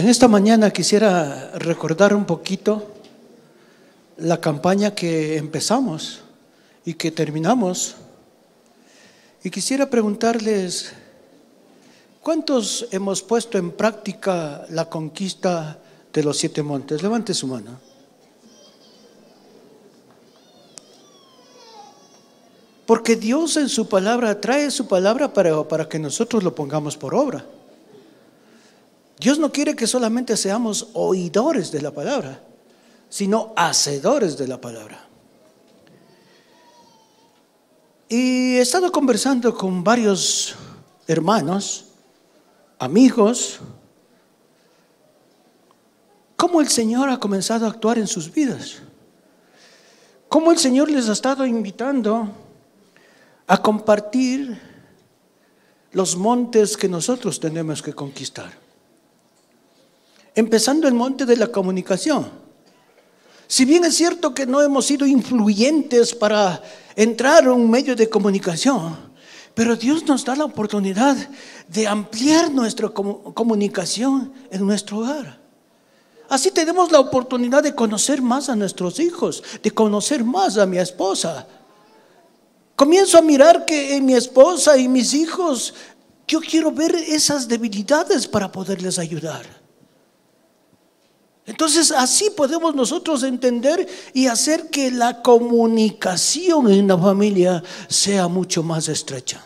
En esta mañana quisiera recordar un poquito la campaña que empezamos y que terminamos. Y quisiera preguntarles, ¿cuántos hemos puesto en práctica la conquista de los 7 montes? Levante su mano. Porque Dios en su palabra trae su palabra para que nosotros lo pongamos por obra. Dios no quiere que solamente seamos oidores de la palabra, sino hacedores de la palabra. Y he estado conversando con varios hermanos, amigos, cómo el Señor ha comenzado a actuar en sus vidas, cómo el Señor les ha estado invitando a compartir los montes que nosotros tenemos que conquistar. Empezando el monte de la comunicación. Si bien es cierto que no hemos sido influyentes para entrar a un medio de comunicación, pero Dios nos da la oportunidad de ampliar nuestra comunicación en nuestro hogar. Así tenemos la oportunidad de conocer más a nuestros hijos, de conocer más a mi esposa. Comienzo a mirar que en mi esposa y mis hijos, yo quiero ver esas debilidades para poderles ayudar. Entonces así podemos nosotros entender y hacer que la comunicación en la familia sea mucho más estrecha.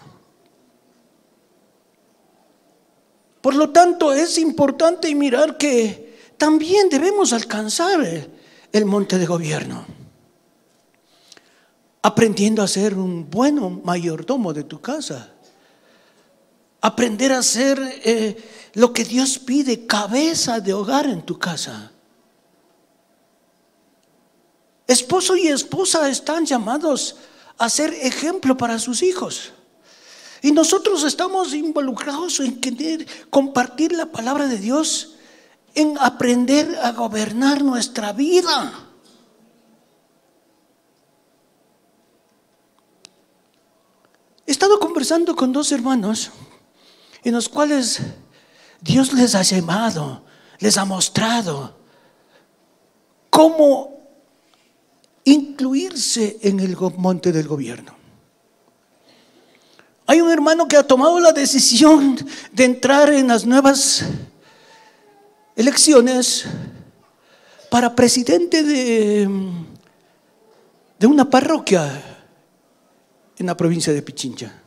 Por lo tanto, es importante mirar que también debemos alcanzar el monte de gobierno, aprendiendo a ser un buen mayordomo de tu casa, aprender a ser lo que Dios pide, cabeza de hogar en tu casa. Esposo y esposa están llamados a ser ejemplo para sus hijos. Y nosotros estamos involucrados en querer compartir la palabra de Dios, en aprender a gobernar nuestra vida. He estado conversando con 2 hermanos en los cuales Dios les ha llamado, les ha mostrado cómo incluirse en el monte del gobierno. Hay un hermano que ha tomado la decisión de entrar en las nuevas elecciones para presidente de una parroquia en la provincia de Pichincha.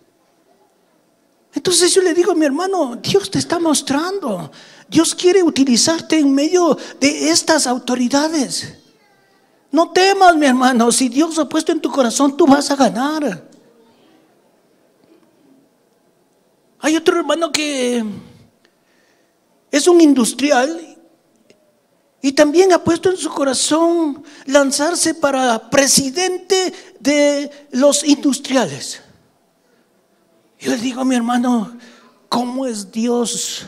Entonces yo le digo a mi hermano, Dios te está mostrando, Dios quiere utilizarte en medio de estas autoridades. No temas, mi hermano, si Dios ha puesto en tu corazón, tú vas a ganar. Hay otro hermano que es un industrial y también ha puesto en su corazón lanzarse para presidente de los industriales. Yo le digo a mi hermano, ¿cómo es Dios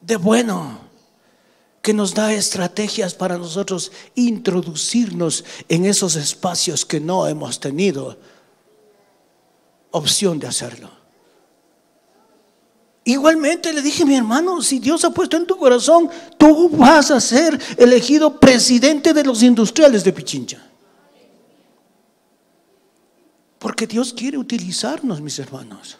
de bueno? Que nos da estrategias para nosotros introducirnos en esos espacios que no hemos tenido opción de hacerlo. Igualmente le dije, mi hermano, si Dios ha puesto en tu corazón, tú vas a ser elegido presidente de los industriales de Pichincha. Porque Dios quiere utilizarnos, mis hermanos.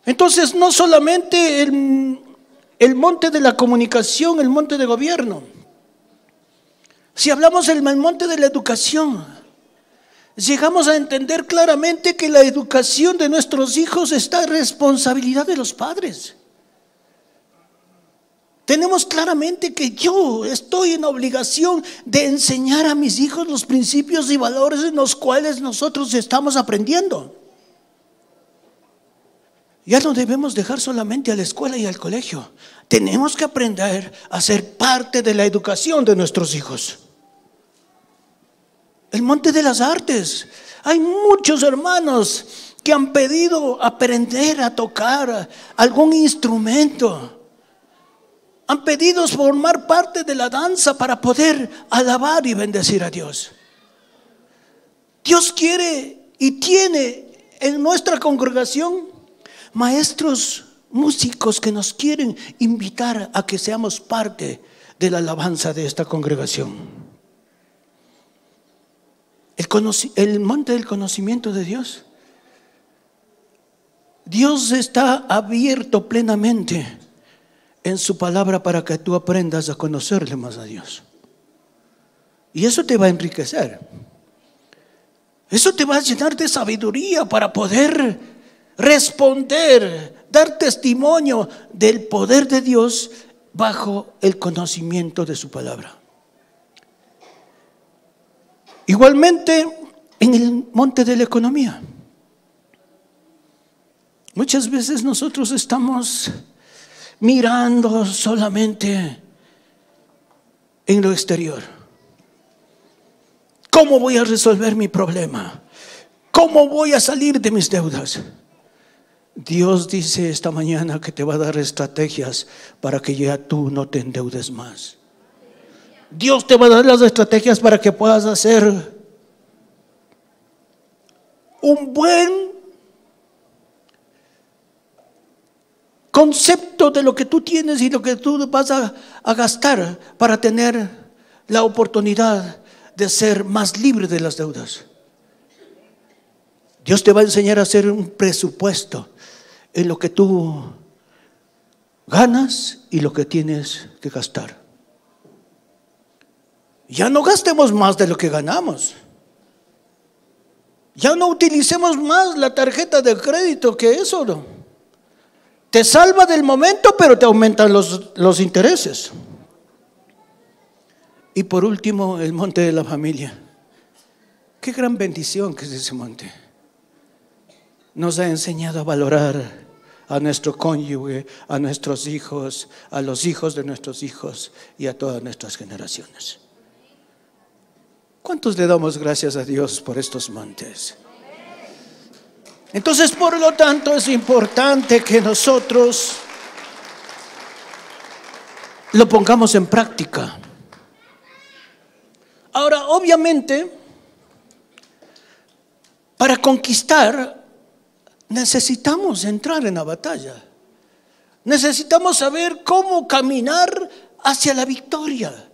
Entonces, no solamente el monte de la comunicación, el monte de gobierno. Si hablamos del monte de la educación, llegamos a entender claramente que la educación de nuestros hijos está en responsabilidad de los padres. Tenemos claramente que yo estoy en obligación de enseñar a mis hijos los principios y valores en los cuales nosotros estamos aprendiendo. Ya no debemos dejar solamente a la escuela y al colegio. Tenemos que aprender a ser parte de la educación de nuestros hijos. El monte de las artes. Hay muchos hermanos que han pedido aprender a tocar algún instrumento. Han pedido formar parte de la danza para poder alabar y bendecir a Dios. Dios quiere y tiene en nuestra congregación maestros músicos que nos quieren invitar a que seamos parte de la alabanza de esta congregación. El monte del conocimiento de Dios. Dios está abierto plenamente en su palabra para que tú aprendas a conocerle más a Dios. Y eso te va a enriquecer. Eso te va a llenar de sabiduría para poder responder, dar testimonio del poder de Dios bajo el conocimiento de su palabra. Igualmente en el monte de la economía. Muchas veces nosotros estamos mirando solamente en lo exterior. ¿Cómo voy a resolver mi problema? ¿Cómo voy a salir de mis deudas? Dios dice esta mañana que te va a dar estrategias para que ya tú no te endeudes más. Dios te va a dar las estrategias para que puedas hacer un buen concepto de lo que tú tienes y lo que tú vas a gastar para tener la oportunidad de ser más libre de las deudas. Dios te va a enseñar a hacer un presupuesto en lo que tú ganas y lo que tienes que gastar. Ya no gastemos más de lo que ganamos. Ya no utilicemos más la tarjeta de crédito, que eso no te salva del momento, pero te aumentan los intereses. Y por último, el monte de la familia. Qué gran bendición que es ese monte. Nos ha enseñado a valorar a nuestro cónyuge, a nuestros hijos, a los hijos de nuestros hijos y a todas nuestras generaciones. ¿Cuántos le damos gracias a Dios por estos montes? Entonces, por lo tanto, es importante que nosotros lo pongamos en práctica. Ahora, obviamente, para conquistar necesitamos entrar en la batalla. Necesitamos saber cómo caminar hacia la victoria.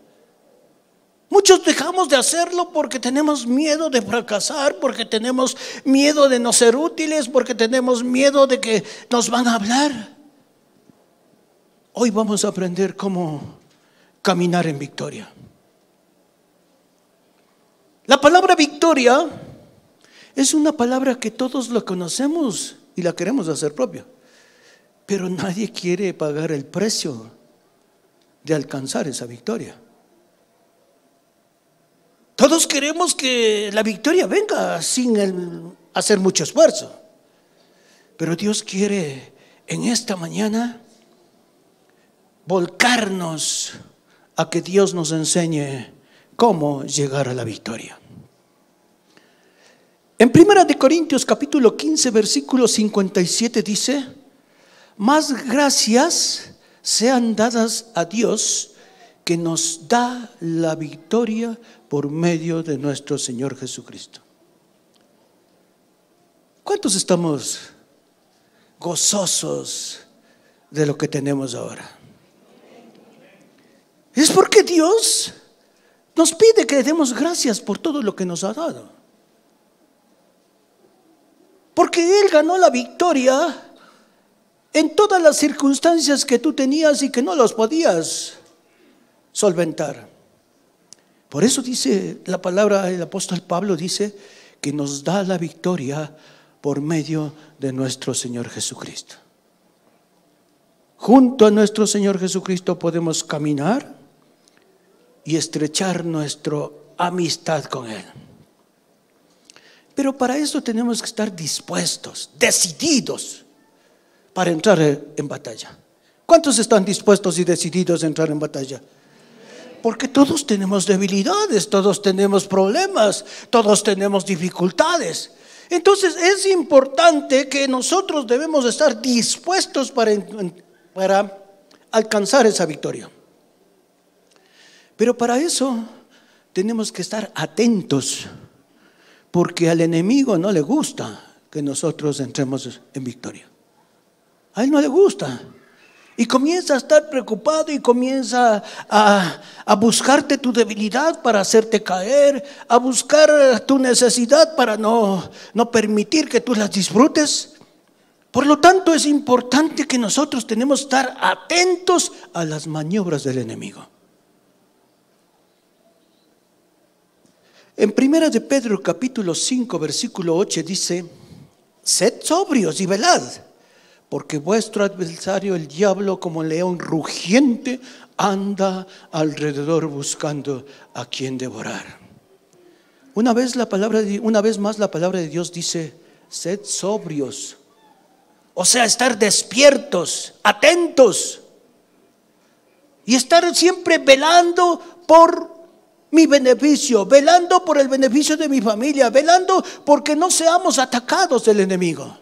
Muchos dejamos de hacerlo porque tenemos miedo de fracasar, porque tenemos miedo de no ser útiles, porque tenemos miedo de que nos van a hablar. Hoy vamos a aprender cómo caminar en victoria. La palabra victoria es una palabra que todos la conocemos y la queremos hacer propia, pero nadie quiere pagar el precio de alcanzar esa victoria. Todos queremos que la victoria venga sin hacer mucho esfuerzo, pero Dios quiere en esta mañana volcarnos a que Dios nos enseñe cómo llegar a la victoria. En 1 Corintios capítulo 15 versículo 57 dice: más gracias sean dadas a Dios, que nos da la victoria por medio de nuestro Señor Jesucristo. ¿Cuántos estamos gozosos de lo que tenemos ahora? Es porque Dios nos pide que le demos gracias por todo lo que nos ha dado. Porque Él ganó la victoria en todas las circunstancias que tú tenías y que no las podías solventar. Por eso dice la palabra, el apóstol Pablo dice que nos da la victoria por medio de nuestro Señor Jesucristo. Junto a nuestro Señor Jesucristo podemos caminar y estrechar nuestra amistad con Él. Pero para eso tenemos que estar dispuestos, decididos para entrar en batalla. ¿Cuántos están dispuestos y decididos a entrar en batalla? Porque todos tenemos debilidades, todos tenemos problemas, todos tenemos dificultades. Entonces es importante que nosotros debemos estar dispuestos para alcanzar esa victoria. Pero para eso tenemos que estar atentos, porque al enemigo no le gusta que nosotros entremos en victoria. A él no le gusta. Y comienza a estar preocupado y comienza a buscarte tu debilidad para hacerte caer, a buscar tu necesidad para no permitir que tú las disfrutes. Por lo tanto, es importante que nosotros tenemos que estar atentos a las maniobras del enemigo. En 1 de Pedro capítulo 5 versículo 8 dice: sed sobrios y velad, porque vuestro adversario el diablo, como león rugiente, anda alrededor buscando a quien devorar. Una vez más la palabra de Dios dice: sed sobrios. O sea, estar despiertos, atentos, y estar siempre velando por mi beneficio, velando por el beneficio de mi familia, velando porque no seamos atacados del enemigo.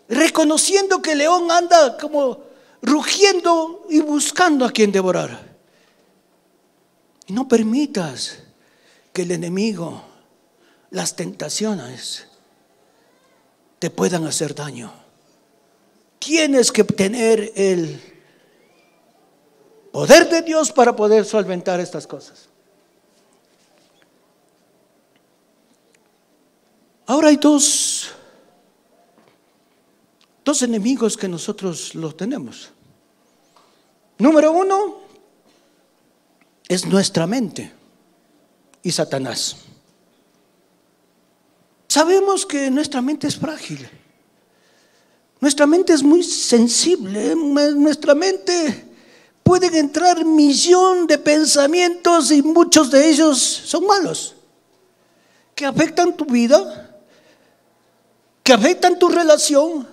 Reconociendo que el león anda como rugiendo y buscando a quien devorar. Y no permitas que el enemigo, las tentaciones, te puedan hacer daño. Tienes que tener el poder de Dios para poder solventar estas cosas. Ahora hay dos enemigos que nosotros los tenemos. Número uno es nuestra mente y Satanás. Sabemos que nuestra mente es frágil. Nuestra mente es muy sensible. En nuestra mente pueden entrar millón de pensamientos y muchos de ellos son malos, que afectan tu vida, que afectan tu relación,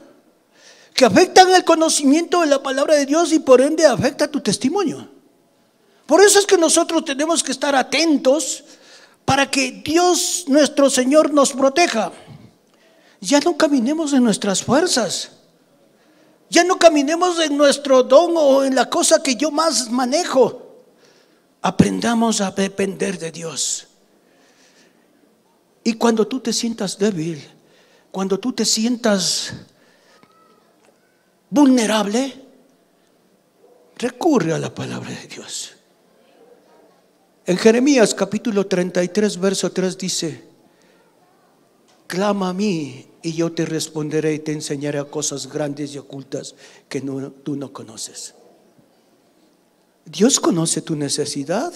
que afectan el conocimiento de la palabra de Dios y por ende afecta tu testimonio. Por eso es que nosotros tenemos que estar atentos para que Dios nuestro Señor nos proteja. Ya no caminemos en nuestras fuerzas, ya no caminemos en nuestro don o en la cosa que yo más manejo. Aprendamos a depender de Dios. Y cuando tú te sientas débil, cuando tú te sientas vulnerable, recurre a la palabra de Dios. En Jeremías capítulo 33 verso 3 dice: clama a mí y yo te responderé y te enseñaré cosas grandes y ocultas que tú no conoces. Dios conoce tu necesidad,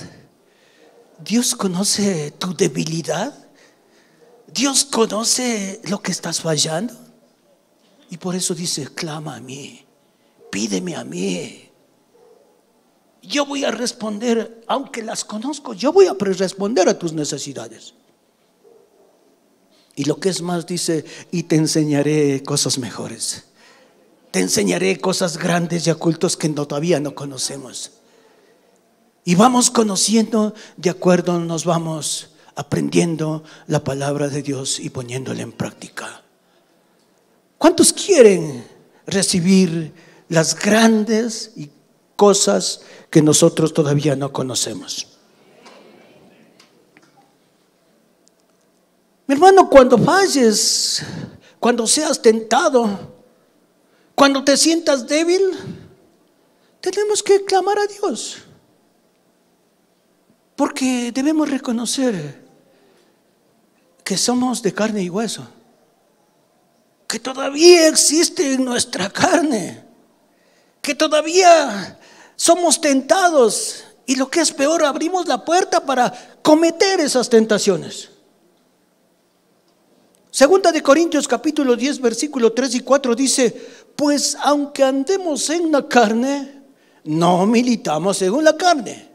Dios conoce tu debilidad, Dios conoce lo que estás fallando. Y por eso dice: clama a mí, pídeme a mí. Yo voy a responder, aunque las conozco, yo voy a responder a tus necesidades. Y lo que es más dice: y te enseñaré cosas mejores. Te enseñaré cosas grandes y ocultas que todavía no conocemos. Y vamos conociendo, de acuerdo, nos vamos aprendiendo la palabra de Dios y poniéndola en práctica. ¿Cuántos quieren recibir las grandes cosas que nosotros todavía no conocemos? Mi hermano, cuando falles, cuando seas tentado, cuando te sientas débil, tenemos que clamar a Dios, porque debemos reconocer que somos de carne y hueso, que todavía existe en nuestra carne, que todavía somos tentados, y lo que es peor, abrimos la puerta para cometer esas tentaciones. Segunda de Corintios capítulo 10 versículo 3 y 4 dice: pues aunque andemos en la carne, no militamos según la carne,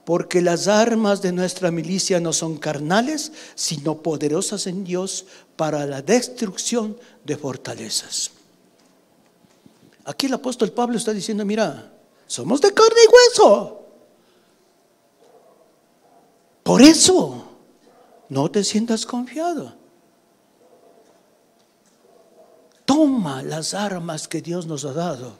porque las armas de nuestra milicia no son carnales, sino poderosas en Dios para la destrucción de fortalezas. Aquí el apóstol Pablo está diciendo: mira, somos de carne y hueso. Por eso no te sientas confiado. Toma las armas que Dios nos ha dado,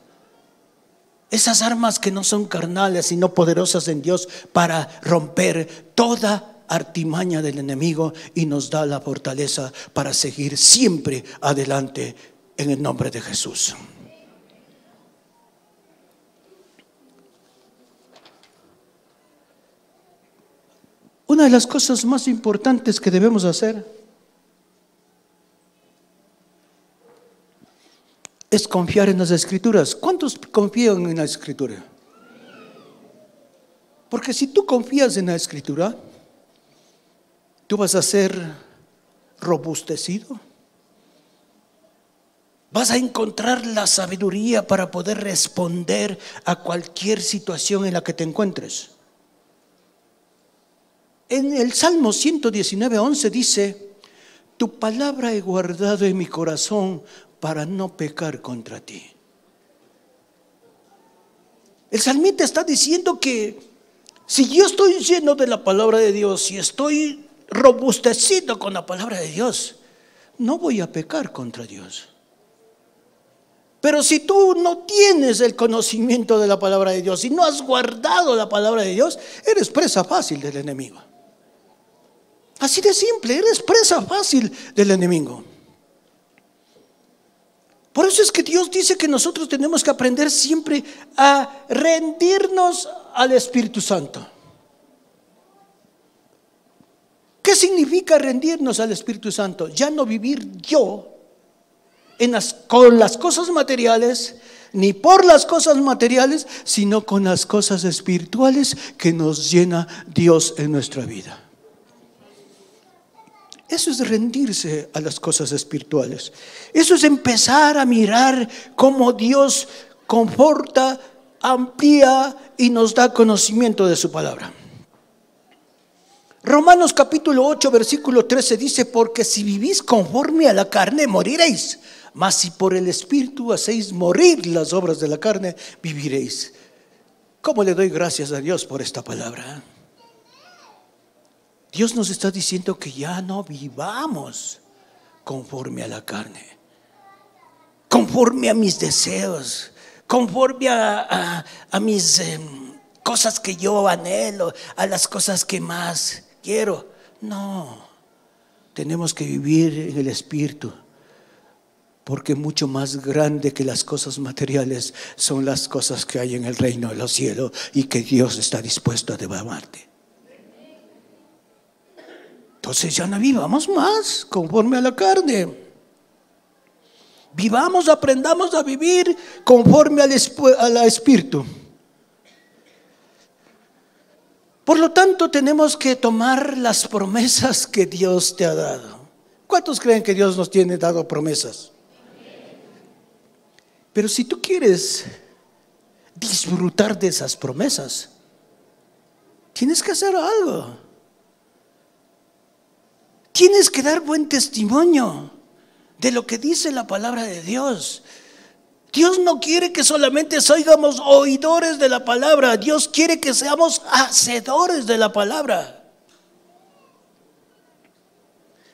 esas armas que no son carnales sino poderosas en Dios para romper toda artimaña del enemigo, y nos da la fortaleza para seguir siempre adelante en el nombre de Jesús. Una de las cosas más importantes que debemos hacer es confiar en las Escrituras. ¿Cuántos confían en la Escritura? Porque si tú confías en la Escritura, tú vas a ser robustecido. Vas a encontrar la sabiduría para poder responder a cualquier situación en la que te encuentres. En el Salmo 119:11 dice: tu palabra he guardado en mi corazón para no pecar contra ti. El salmista está diciendo que si yo estoy lleno de la palabra de Dios y estoy robustecido con la palabra de Dios, no voy a pecar contra Dios. Pero si tú no tienes el conocimiento de la palabra de Dios y no has guardado la palabra de Dios, eres presa fácil del enemigo. Así de simple, eres presa fácil del enemigo. Por eso es que Dios dice que nosotros tenemos que aprender siempre a rendirnos al Espíritu Santo. ¿Qué significa rendirnos al Espíritu Santo? Ya no vivir yo con las cosas materiales, ni por las cosas materiales, sino con las cosas espirituales que nos llena Dios en nuestra vida. Eso es rendirse a las cosas espirituales. Eso es empezar a mirar cómo Dios conforta, amplía y nos da conocimiento de su palabra. Romanos capítulo 8 versículo 13 dice: porque si vivís conforme a la carne, moriréis. Mas si por el Espíritu hacéis morir las obras de la carne, viviréis. ¿Cómo le doy gracias a Dios por esta palabra? Dios nos está diciendo que ya no vivamos conforme a la carne, conforme a mis deseos, conforme a mis cosas que yo anhelo, a las cosas que más quiero. No, tenemos que vivir en el Espíritu, porque mucho más grande que las cosas materiales son las cosas que hay en el reino de los cielos y que Dios está dispuesto a derramarte. Entonces ya no vivamos más conforme a la carne. Vivamos, aprendamos a vivir conforme al Espíritu. Por lo tanto, tenemos que tomar las promesas que Dios te ha dado. ¿Cuántos creen que Dios nos tiene dado promesas? Pero si tú quieres disfrutar de esas promesas, tienes que hacer algo. Tienes que dar buen testimonio de lo que dice la palabra de Dios. Dios no quiere que solamente seamos oidores de la palabra. Dios quiere que seamos hacedores de la palabra.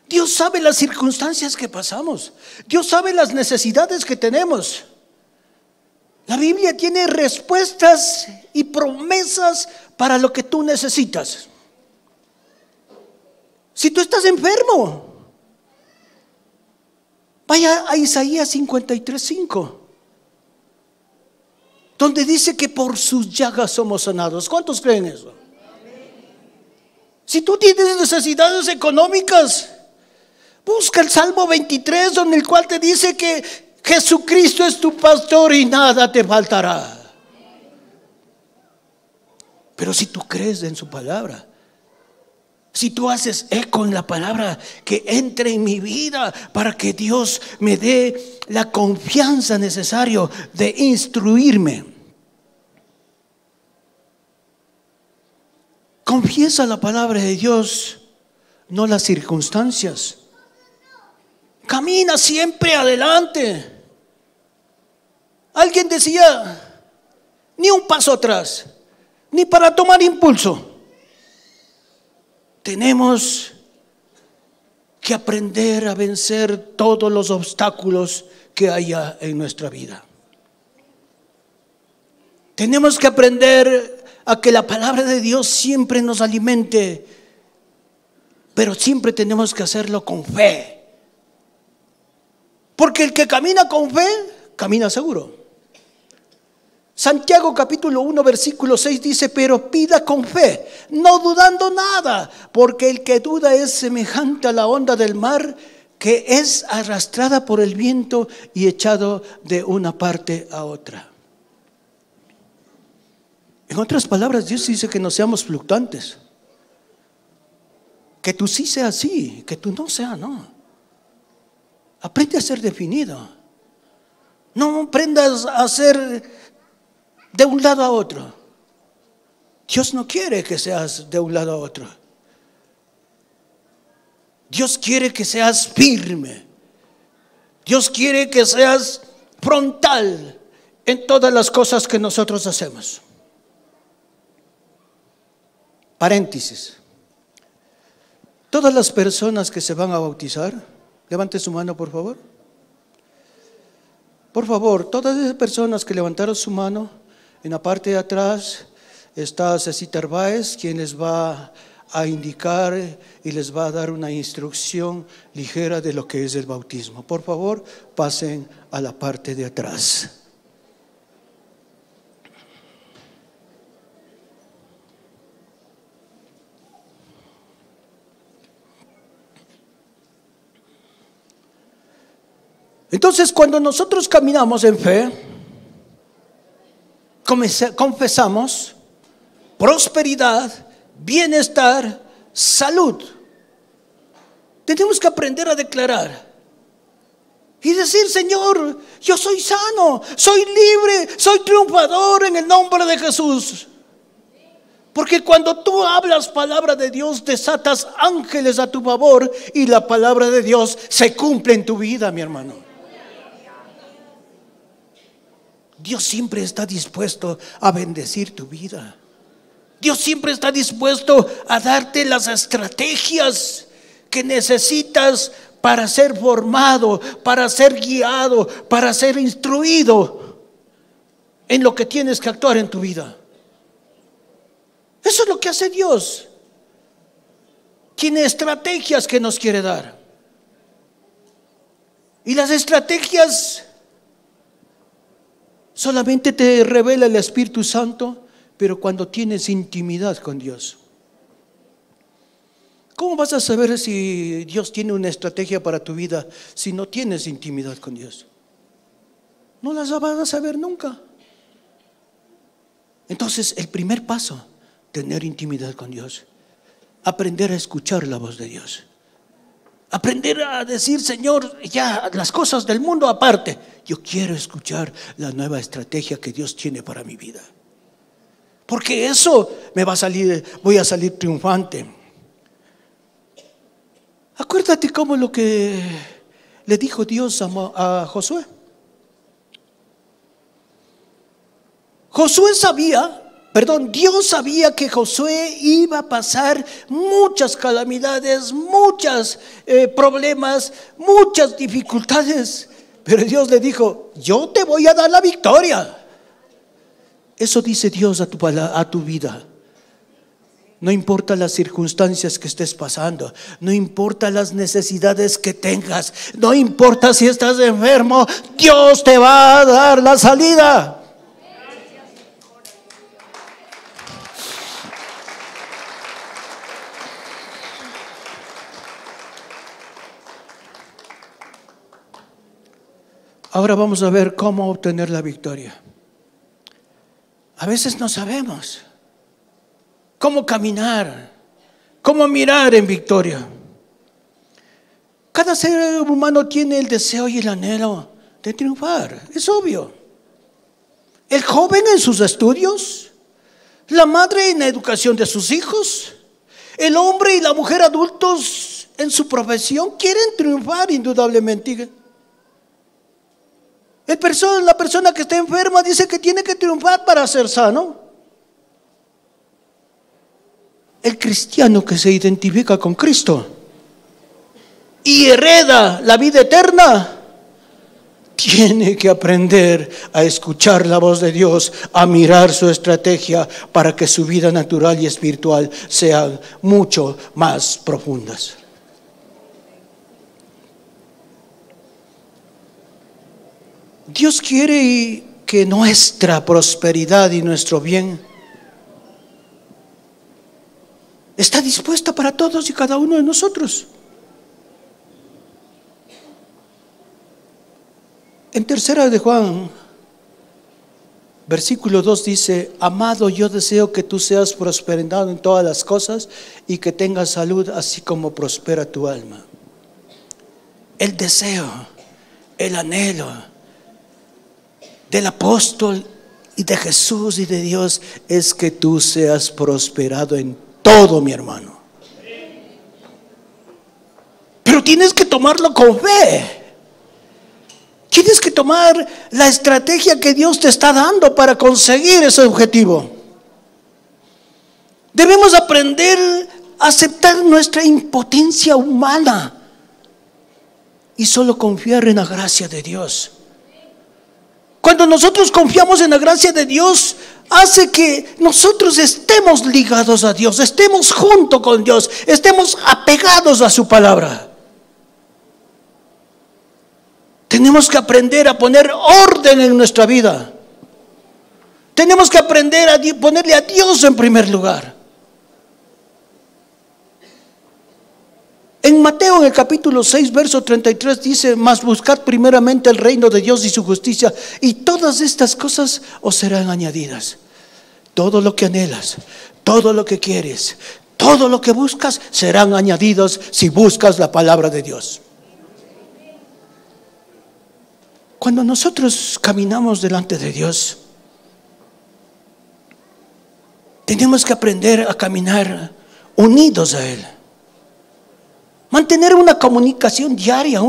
Dios sabe las circunstancias que pasamos. Dios sabe las necesidades que tenemos. La Biblia tiene respuestas y promesas para lo que tú necesitas. Si tú estás enfermo, vaya a Isaías 53:5, donde dice que por sus llagas somos sanados. ¿Cuántos creen eso? Si tú tienes necesidades económicas, busca el Salmo 23, donde el cual te dice que Jesucristo es tu pastor y nada te faltará. Pero si tú crees en su palabra, si tú haces eco en la palabra, que entre en mi vida para que Dios me dé la confianza necesaria de instruirme. Confiesa la palabra de Dios, no las circunstancias. Camina siempre adelante. Alguien decía: ni un paso atrás, ni para tomar impulso. Tenemos que aprender a vencer todos los obstáculos que haya en nuestra vida. Tenemos que aprender a que la palabra de Dios siempre nos alimente, pero siempre tenemos que hacerlo con fe. Porque el que camina con fe, camina seguro. Santiago capítulo 1 versículo 6 dice: pero pida con fe, no dudando nada, porque el que duda es semejante a la onda del mar, que es arrastrada por el viento y echado de una parte a otra. En otras palabras, Dios dice que no seamos fluctuantes. Que tú sí seas sí, que tú no seas no. Aprende a ser definido. No aprendas a ser de un lado a otro. Dios no quiere que seas de un lado a otro. Dios quiere que seas firme. Dios quiere que seas frontal en todas las cosas que nosotros hacemos. Paréntesis. Todas las personas que se van a bautizar, levante su mano por favor. Por favor, todas esas personas que levantaron su mano, en la parte de atrás está Cecita Arbaez, quien les va a indicar y les va a dar una instrucción ligera de lo que es el bautismo. Por favor, pasen a la parte de atrás. Entonces, cuando nosotros caminamos en fe, confesamos prosperidad, bienestar, salud. Tenemos que aprender a declarar y decir: Señor, yo soy sano, soy libre, soy triunfador en el nombre de Jesús. Porque cuando tú hablas palabra de Dios, desatas ángeles a tu favor y la palabra de Dios se cumple en tu vida, mi hermano. Dios siempre está dispuesto a bendecir tu vida. Dios siempre está dispuesto a darte las estrategias que necesitas para ser formado, para ser guiado, para ser instruido en lo que tienes que actuar en tu vida. Eso es lo que hace Dios. Tiene estrategias que nos quiere dar. Y las estrategias solamente te revela el Espíritu Santo, pero cuando tienes intimidad con Dios. ¿Cómo vas a saber si Dios tiene una estrategia para tu vida si no tienes intimidad con Dios? No las vas a saber nunca. Entonces, el primer paso, tener intimidad con Dios. Aprender a escuchar la voz de Dios. Aprender a decir: Señor, ya las cosas del mundo aparte, yo quiero escuchar la nueva estrategia que Dios tiene para mi vida. Porque eso voy a salir triunfante. Acuérdate cómo lo que le dijo Dios a Josué. Dios sabía que Josué iba a pasar muchas calamidades, muchos problemas, muchas dificultades. Pero Dios le dijo: yo te voy a dar la victoria. Eso dice Dios a tu vida. No importa las circunstancias que estés pasando, no importa las necesidades que tengas, no importa si estás enfermo, Dios te va a dar la salida. Ahora vamos a ver cómo obtener la victoria. A veces no sabemos cómo caminar, cómo mirar en victoria. Cada ser humano tiene el deseo y el anhelo de triunfar, es obvio. El joven en sus estudios, la madre en la educación de sus hijos, el hombre y la mujer adultos en su profesión quieren triunfar indudablemente. La persona que está enferma dice que tiene que triunfar para ser sano. El cristiano que se identifica con Cristo y hereda la vida eterna tiene que aprender a escuchar la voz de Dios, a mirar su estrategia para que su vida natural y espiritual sean mucho más profundas. Dios quiere que nuestra prosperidad y nuestro bien está dispuesta para todos y cada uno de nosotros. En tercera de Juan, versículo 2 dice: amado, yo deseo que tú seas prosperado en todas las cosas y que tengas salud, así como prospera tu alma. El deseo, el anhelo del apóstol y de Jesús y de Dios es que tú seas prosperado en todo, mi hermano. Pero tienes que tomarlo con fe. Tienes que tomar la estrategia que Dios te está dando para conseguir ese objetivo. Debemos aprender a aceptar nuestra impotencia humana y solo confiar en la gracia de Dios. Cuando nosotros confiamos en la gracia de Dios, hace que nosotros estemos ligados a Dios, estemos junto con Dios, estemos apegados a su palabra. Tenemos que aprender a poner orden en nuestra vida. Tenemos que aprender a ponerle a Dios en primer lugar. En Mateo, en el capítulo 6, verso 33 dice: mas buscad primeramente el reino de Dios y su justicia, y todas estas cosas os serán añadidas. Todo lo que anhelas, todo lo que quieres, todo lo que buscas serán añadidos si buscas la palabra de Dios. Cuando nosotros caminamos delante de Dios, tenemos que aprender a caminar unidos a Él. Mantener una comunicación diaria,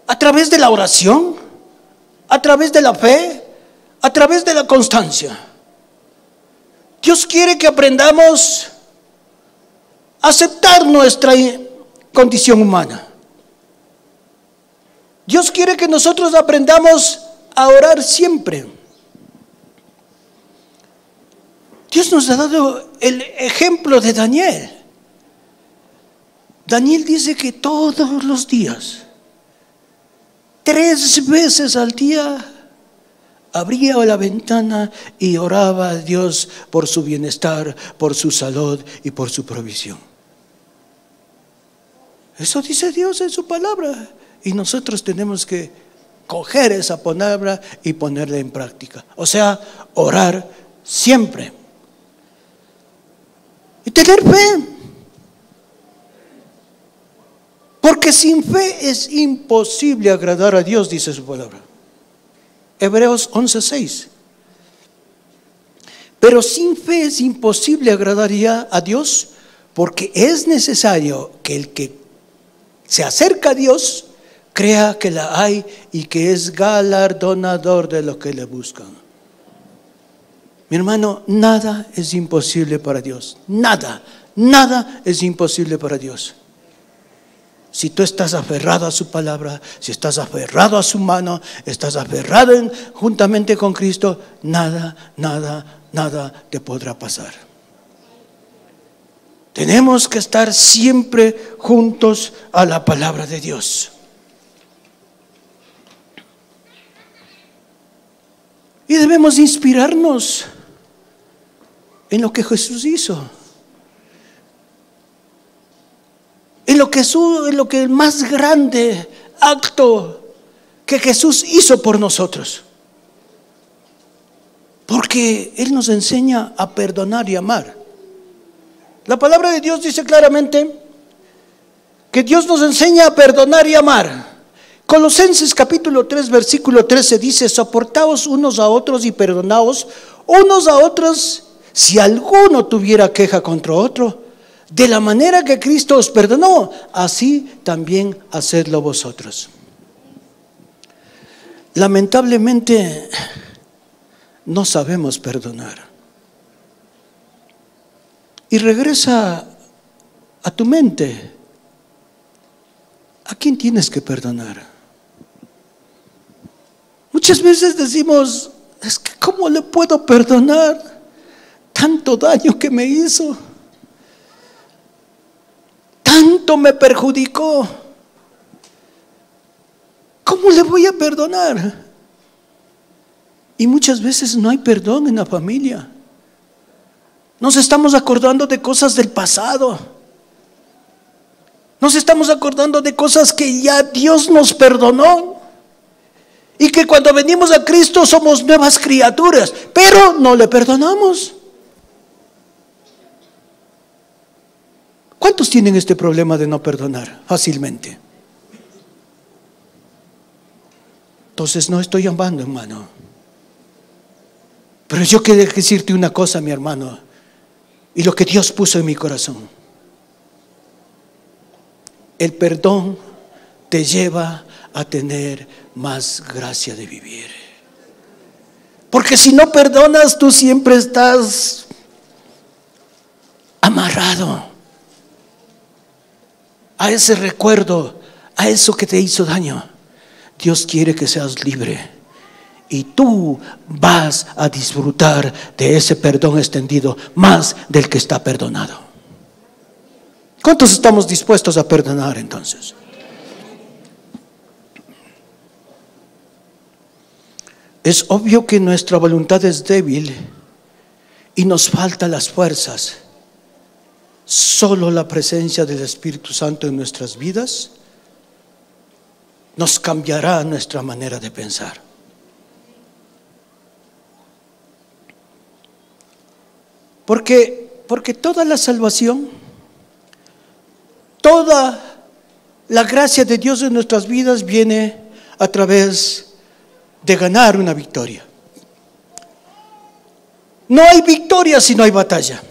a través de la oración, a través de la fe, a través de la constancia. Dios quiere que aprendamos a aceptar nuestra condición humana. Dios quiere que nosotros aprendamos a orar siempre. Dios nos ha dado el ejemplo de Daniel. Daniel dice que todos los días, 3 veces al día, abría la ventana y oraba a Dios por su bienestar, por su salud y por su provisión. Eso dice Dios en su palabra. Y nosotros tenemos que coger esa palabra y ponerla en práctica. O sea, orar siempre. Y tener fe. Porque sin fe es imposible agradar a Dios, dice su palabra. Hebreos 11:6. Pero sin fe es imposible agradar ya a Dios, porque es necesario que el que se acerca a Dios crea que la hay y que es galardonador de los que le buscan. Mi hermano, nada es imposible para Dios. Nada es imposible para Dios. Si tú estás aferrado a su palabra, si estás aferrado a su mano, estás aferrado juntamente con Cristo, nada te podrá pasar. Tenemos que estar siempre juntos a la palabra de Dios. Y debemos inspirarnos en lo que Jesús hizo. En lo que el más grande acto que Jesús hizo por nosotros. Porque Él nos enseña a perdonar y amar. La palabra de Dios dice claramente que Dios nos enseña a perdonar y amar. Colosenses capítulo 3 versículo 13 dice: soportaos unos a otros y perdonaos unos a otros si alguno tuviera queja contra otro. De la manera que Cristo os perdonó, así también hacedlo vosotros. Lamentablemente no sabemos perdonar. Y regresa a tu mente: ¿a quién tienes que perdonar? Muchas veces decimos: es que ¿cómo le puedo perdonar tanto daño que me hizo? Tanto me perjudicó. ¿cómo le voy a perdonar? Y muchas veces no hay perdón en la familia. Nos estamos acordando de cosas del pasado. Nos estamos acordando de cosas que ya Dios nos perdonó. Y que cuando venimos a Cristo somos nuevas criaturas, pero no le perdonamos. ¿Cuántos tienen este problema de no perdonar fácilmente? Entonces no estoy llamando, hermano. Pero yo quiero decirte una cosa, mi hermano, y lo que Dios puso en mi corazón. El perdón te lleva a tener más gracia de vivir. Porque si no perdonas, tú siempre estás amarrado a ese recuerdo, a eso que te hizo daño. Dios quiere que seas libre y tú vas a disfrutar de ese perdón extendido más del que está perdonado. ¿Cuántos estamos dispuestos a perdonar entonces? Es obvio que nuestra voluntad es débil y nos faltan las fuerzas. Solo la presencia del Espíritu Santo en nuestras vidas nos cambiará nuestra manera de pensar. Porque toda la salvación, toda la gracia de Dios en nuestras vidas viene a través de ganar una victoria. No hay victoria si no hay batalla.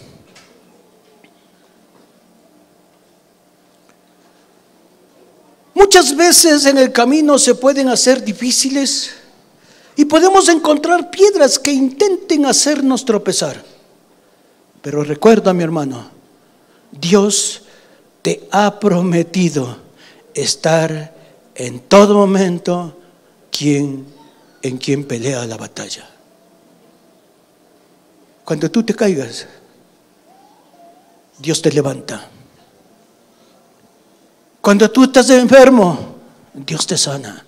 Muchas veces en el camino se pueden hacer difíciles y podemos encontrar piedras que intenten hacernos tropezar. Pero recuerda, mi hermano, Dios te ha prometido estar en todo momento en quien pelea la batalla. Cuando tú te caigas, Dios te levanta. Cuando tú estás enfermo, Dios te sana.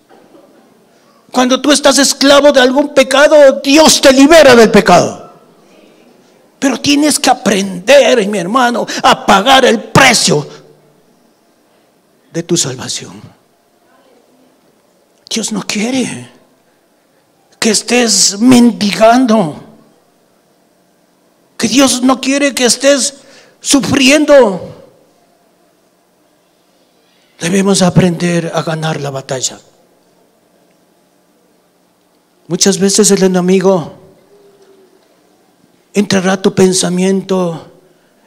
Cuando tú estás esclavo de algún pecado, Dios te libera del pecado. Pero tienes que aprender, mi hermano, a pagar el precio de tu salvación. Dios no quiere que estés mendigando. Que Dios no quiere que estés sufriendo. Debemos aprender a ganar la batalla. Muchas veces el enemigo entrará a tu pensamiento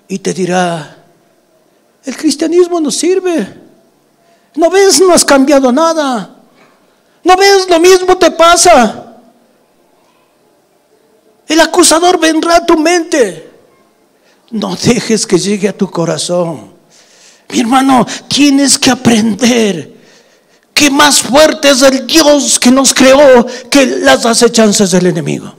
y te dirá: el cristianismo no sirve. ¿No ves? No has cambiado nada. ¿No ves? Lo mismo te pasa. El acusador vendrá a tu mente. No dejes que llegue a tu corazón. Mi hermano, tienes que aprender que más fuerte es el Dios que nos creó que las acechanzas del enemigo.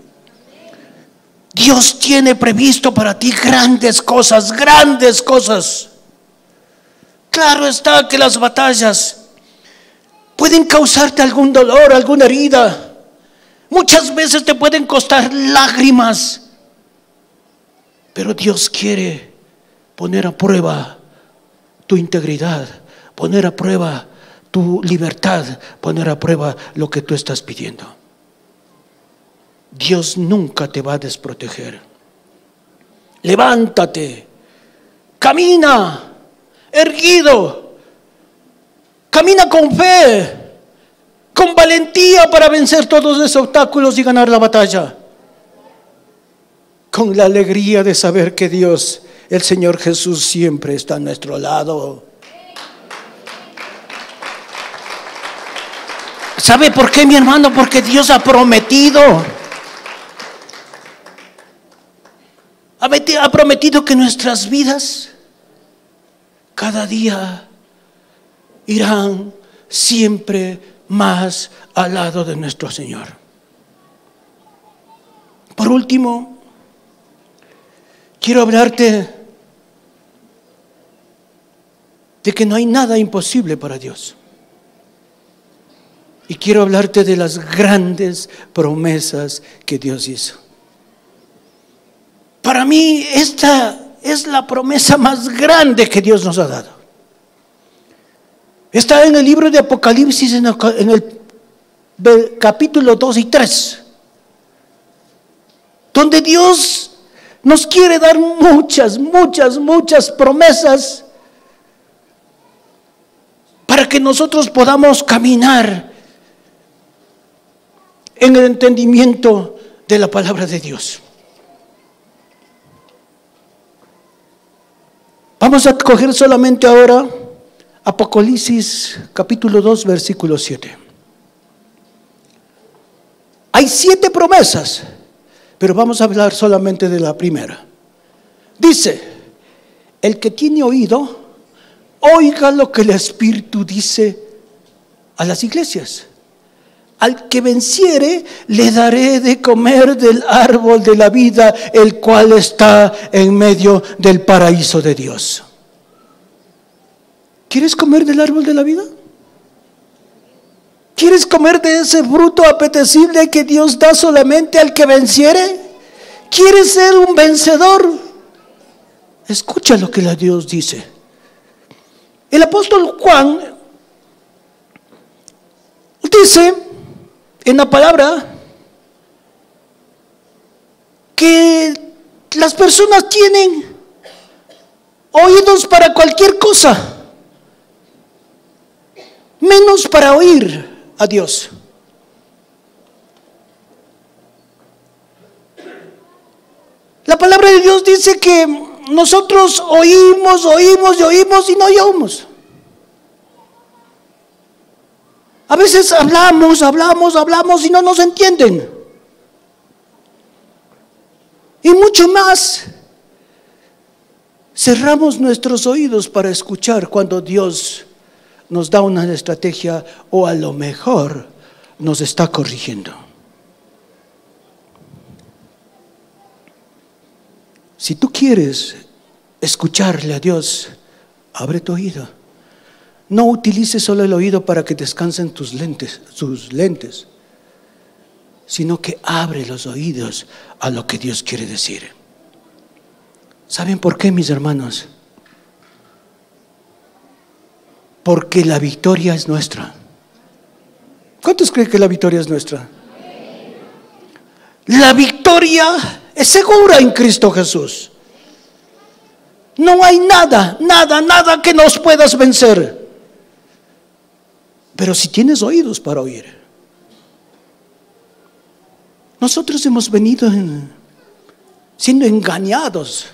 Dios tiene previsto para ti grandes cosas, grandes cosas. Claro está que las batallas pueden causarte algún dolor, alguna herida. Muchas veces te pueden costar lágrimas. Pero Dios quiere poner a prueba tu integridad, poner a prueba tu libertad, poner a prueba lo que tú estás pidiendo. Dios nunca te va a desproteger. Levántate, camina erguido, camina con fe, con valentía para vencer todos esos obstáculos y ganar la batalla. Con la alegría de saber que Dios, el Señor Jesús, siempre está a nuestro lado. ¿Sabe por qué, mi hermano? Porque Dios ha prometido. Ha prometido que nuestras vidas cada día irán siempre más al lado de nuestro Señor. Por último, quiero hablarte de que no hay nada imposible para Dios. Y quiero hablarte de las grandes promesas que Dios hizo. Para mí esta es la promesa más grande que Dios nos ha dado. Está en el libro de Apocalipsis en el capítulo 2 y 3, donde Dios nos quiere dar muchas promesas para que nosotros podamos caminar en el entendimiento de la palabra de Dios. Vamos a coger solamente ahora Apocalipsis capítulo 2 versículo 7. Hay 7 promesas, pero vamos a hablar solamente de la primera. Dice: el que tiene oído, oiga lo que el Espíritu dice a las iglesias. Al que venciere, le daré de comer del árbol de la vida, el cual está en medio del paraíso de Dios. ¿Quieres comer del árbol de la vida? ¿Quieres comer de ese fruto apetecible que Dios da solamente al que venciere? ¿Quieres ser un vencedor? Escucha lo que Dios dice. El apóstol Juan dice en la palabra que las personas tienen oídos para cualquier cosa, menos para oír a Dios. La palabra de Dios dice que nosotros oímos y no oímos. A veces hablamos y no nos entienden. Y mucho más, cerramos nuestros oídos para escuchar cuando Dios nos da una estrategia o a lo mejor nos está corrigiendo. Si tú quieres escucharle a Dios, abre tu oído. No utilices solo el oído para que descansen tus lentes, sino que abre los oídos a lo que Dios quiere decir. ¿Saben por qué, mis hermanos? Porque la victoria es nuestra. ¿Cuántos creen que la victoria es nuestra? La victoria es segura en Cristo Jesús. No hay nada que nos puedas vencer. Pero si tienes oídos para oír. Nosotros hemos venido siendo engañados.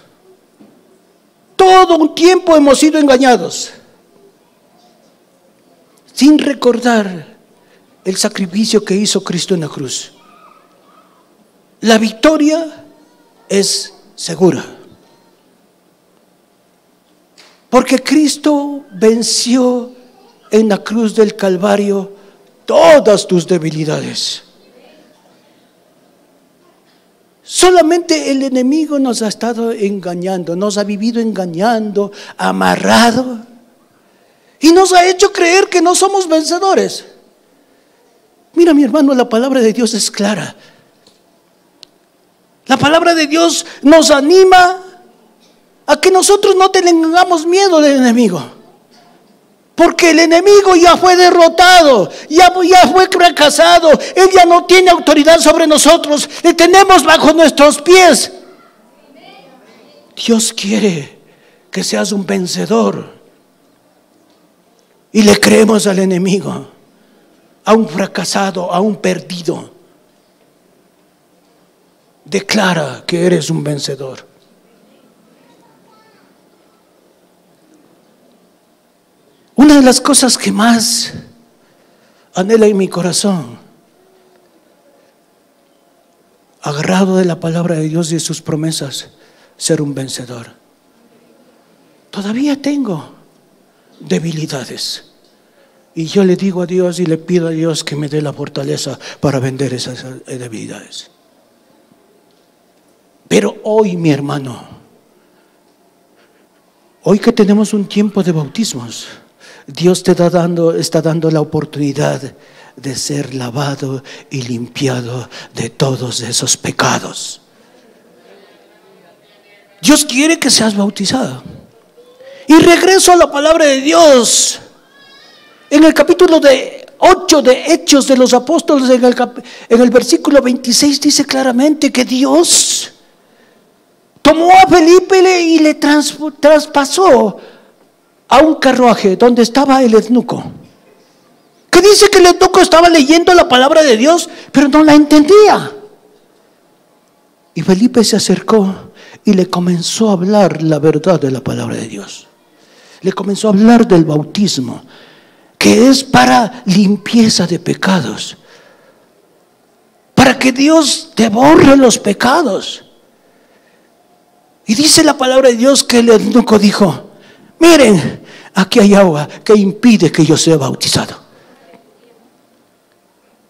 Todo un tiempo hemos sido engañados, sin recordar el sacrificio que hizo Cristo en la cruz. La victoria es segura, porque Cristo venció en la cruz del Calvario todas tus debilidades. Solamente el enemigo nos ha estado engañando, nos ha vivido engañando, amarrado, y nos ha hecho creer que no somos vencedores. Mira, mi hermano, la palabra de Dios es clara. La palabra de Dios nos anima a que nosotros no tengamos miedo del enemigo, porque el enemigo ya fue derrotado, ya fue fracasado. Él ya no tiene autoridad sobre nosotros, le tenemos bajo nuestros pies. Dios quiere que seas un vencedor, y le creemos al enemigo, a un fracasado, a un perdido. Declara que eres un vencedor. Una de las cosas que más anhela en mi corazón, agarrado de la palabra de Dios y de sus promesas, ser un vencedor. Todavía tengo debilidades, y yo le digo a Dios y le pido a Dios que me dé la fortaleza para vencer esas debilidades. Pero hoy, mi hermano, hoy que tenemos un tiempo de bautismos, Dios te está dando la oportunidad de ser lavado y limpiado de todos esos pecados. Dios quiere que seas bautizado. Y regreso a la palabra de Dios. En el capítulo 8 de Hechos de los Apóstoles, en el versículo 26, dice claramente que Dios tomó a Felipe y le traspasó a un carruaje donde estaba el eunuco. Que dice que el eunuco estaba leyendo la palabra de Dios, pero no la entendía. Y Felipe se acercó y le comenzó a hablar la verdad de la palabra de Dios. Le comenzó a hablar del bautismo, que es para limpieza de pecados, para que Dios te borre los pecados. Y dice la palabra de Dios que el eunuco dijo: miren, aquí hay agua que impide que yo sea bautizado.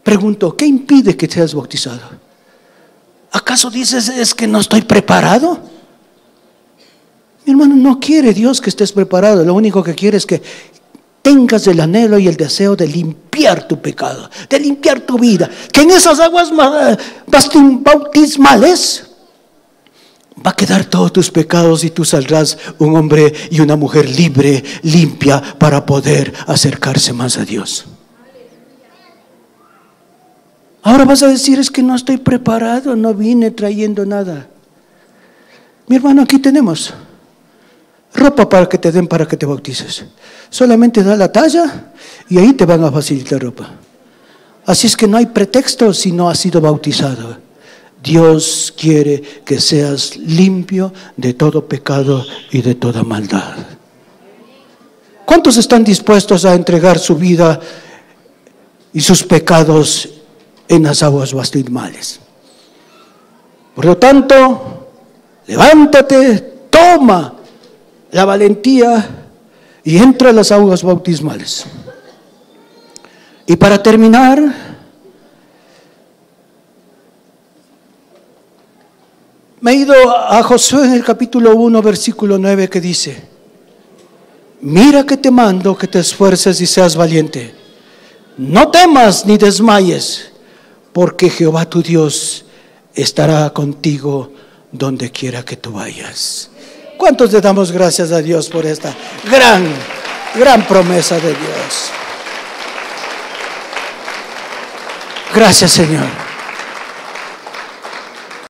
Pregunto, ¿qué impide que seas bautizado? ¿Acaso dices es que no estoy preparado? Mi hermano, no quiere Dios que estés preparado. Lo único que quiere es que tengas el anhelo y el deseo de limpiar tu pecado, de limpiar tu vida. Que en esas aguas bautismales va a quedar todos tus pecados y tú saldrás un hombre y una mujer libre, limpia, para poder acercarse más a Dios. Ahora vas a decir: es que no estoy preparado, no vine trayendo nada. Mi hermano, aquí tenemos ropa para que te den para que te bautices. Solamente da la talla y ahí te van a facilitar ropa. Así es que no hay pretexto si no has sido bautizado. Dios quiere que seas limpio de todo pecado y de toda maldad. ¿Cuántos están dispuestos a entregar su vida y sus pecados en las aguas bautismales? Por lo tanto, levántate, toma la valentía y entra a las aguas bautismales. Y para terminar, me he ido a Josué en el capítulo 1, versículo 9, que dice: mira que te mando que te esfuerces y seas valiente. No temas ni desmayes, porque Jehová tu Dios estará contigo donde quiera que tú vayas. ¿Cuántos le damos gracias a Dios por esta gran promesa de Dios? Gracias, Señor.